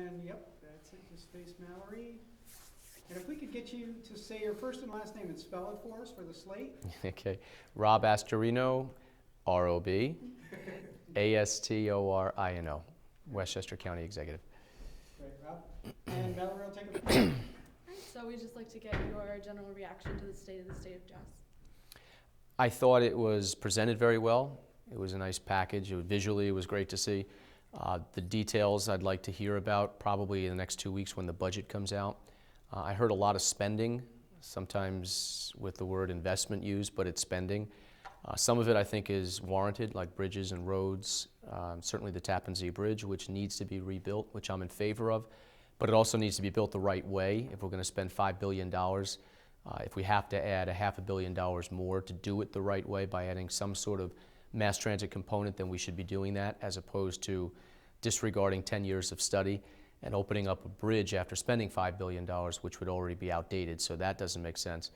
And yep, that's it, just face Mallory. And if we could get you to say your first and last name and spell it for us for the slate. Okay. Rob Astorino, R-O-B, A-S-T-O-R-I-N-O, Westchester County Executive. Great, Rob. And Mallory will take it from here. So we'd just like to get your general reaction to the state of jazz. I thought it was presented very well. It was a nice package. Visually, it was great to see. The details I'd like to hear about probably in the next 2 weeks when the budget comes out. I heard a lot of spending, sometimes with the word investment used, but it's spending. Some of it I think is warranted, like bridges and roads, certainly the Tappan Zee Bridge, which needs to be rebuilt, which I'm in favor of, but it also needs to be built the right way if we're going to spend $5 billion. If we have to add $500 million more to do it the right way by adding some sort of mass transit component, then we should be doing that as opposed to disregarding 10 years of study and opening up a bridge after spending $5 billion, which would already be outdated, so that doesn't make sense.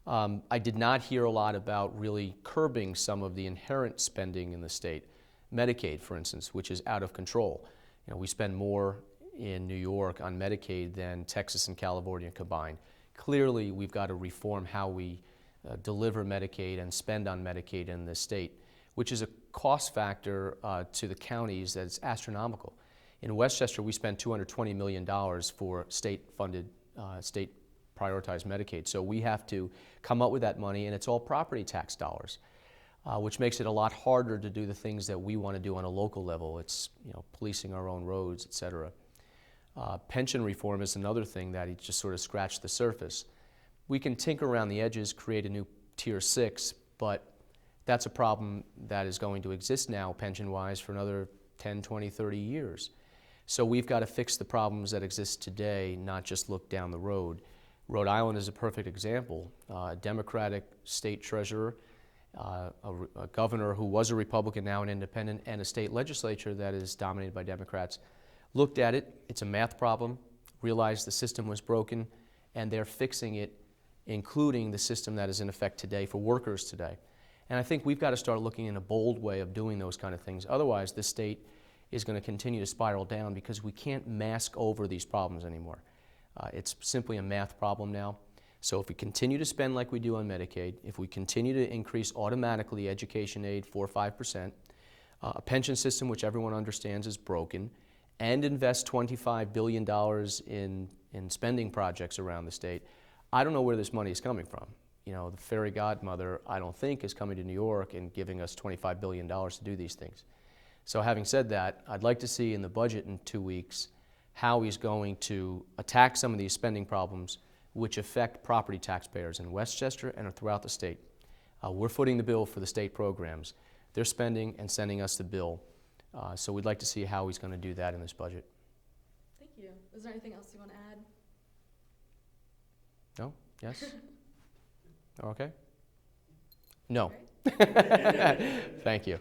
I did not hear a lot about really curbing some of the inherent spending in the state. Medicaid, for instance, which is out of control. You know, we spend more in New York on Medicaid than Texas and California combined. Clearly, we've got to reform how we deliver Medicaid and spend on Medicaid in the state, which is a cost factor to the counties that's astronomical. In Westchester, we spend $220 million for state-funded, state-prioritized Medicaid. So we have to come up with that money, and it's all property tax dollars, which makes it a lot harder to do the things that we want to do on a local level. It's, you know, policing our own roads, et cetera. Pension reform is another thing that he just sort of scratched the surface. We can tinker around the edges, create a new Tier 6, but that's a problem that is going to exist now, pension-wise, for another 10, 20, 30 years. So we've got to fix the problems that exist today, not just look down the road. Rhode Island is a perfect example. A Democratic state treasurer, a governor who was a Republican, now an independent, and a state legislature that is dominated by Democrats, looked at it, it's a math problem, realized the system was broken, and they're fixing it, including the system that is in effect today for workers today. And I think we've got to start looking in a bold way of doing those kind of things. Otherwise, this state is going to continue to spiral down because we can't mask over these problems anymore. It's simply a math problem now. So if we continue to spend like we do on Medicaid, if we continue to increase automatically education aid 4 or 5%, a pension system which everyone understands is broken, and invest $25 billion in spending projects around the state, I don't know where this money is coming from. You know, the fairy godmother, I don't think, is coming to New York and giving us $25 billion to do these things. So having said that, I'd like to see in the budget in 2 weeks how he's going to attack some of these spending problems which affect property taxpayers in Westchester and throughout the state. We're footing the bill for the state programs. They're spending and sending us the bill. So we'd like to see how he's going to do that in this budget. Thank you. Is there anything else you want to add? No? Yes? Okay? No. Great. Thank you.